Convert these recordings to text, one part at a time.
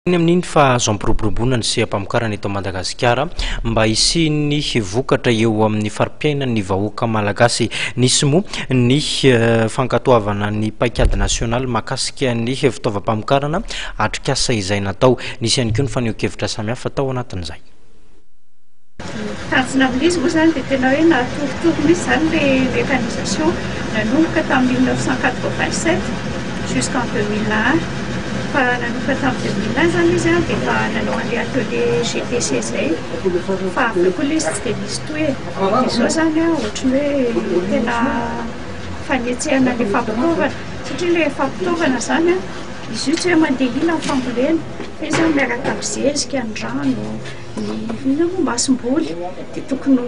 Amin'iny fa azo ampiroboroboana ny sehampamokarana eto Madagasikara mba hisiany vokatra eo amin'ny farim-piainan'ny vahoaka malagasy. Nisy moa ny fankatoavana ny paikady nasionaly mahakasika ny fitaovam-pamokarana atrikasa izay natao. Nisy ihany koa ny faneho-kevitra samihafa tao anatin'izay. Tanjona amin'izy moa zany dia tena hoe natorotoro mihitsy zany le mécanisation nanomboka tamin'ny 1987 jusqu'en 2001. Fa nanomboka tamin'ny 2001 zany izy dia efa nanao an'ilay atelier GTC zay fa avy koa ilay izy tsy dia nisy toy izao zany ohatran'ny hoe tena fanetsehana ilay fampitaovana satria ilay fampitaovana zany izy io tsy hoe mandeha ila amin'ny fambolena fa izy miaraka amin'ny zezika, ny rano, ny masom-boly dia tokony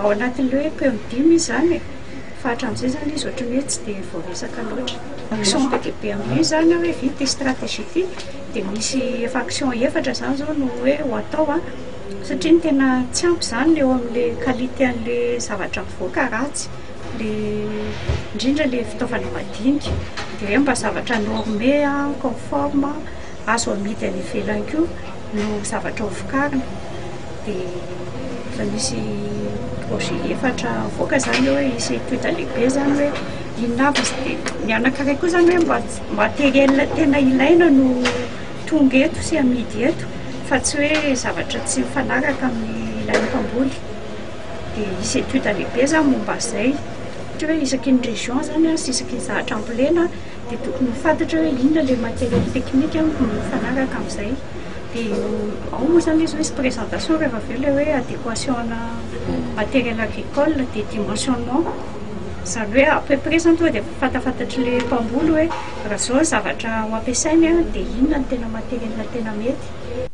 ao anatin'ilay hoe PM10 izy zany fa hatramin'izay zany izy ohatran'ny hoe tsy dia voaresaka loatra. Action be dia be amin'io zany hoe vita stratégie ity dia misy efa action efatra zany zao no hoe ho atao satria ny tena tsy ampy zany eo amin'ilay qualité an'ilay zavatra mivoaka ratsy, indrindra ilay fitaovana madinika dia hoe mba zavatra normé conforme azo amidy any ivelany koa no zavatra ho vokarina dia misy projet efatra voaka zany hoe isy étude lehibe zany hoe inona avy dia ny anankiray koa zany hoe matériel tena ilaina no tonga eto sy amidy eto fa tsy hoe zavatra tsy mifanaraka amin'ny ilain'ny mpamboly dia isy étude lehibe zany momba izay hoe isaky ny région zany sy isaky ny zavatra ambolena dia tokony fantatra hoe inona ilay matériel technique no mifanaraka amin'izay dia ao moa zany izy hoe présentation rehefa avy eo ilay hoe adéquation ana matériel agricole dia dimensionnement zany hoe à peu près zany tonga dia fantafantatry ilay mpamboly hoe raha zao zavatra ho ampiasainy dia inona ny tena matériel tena mety.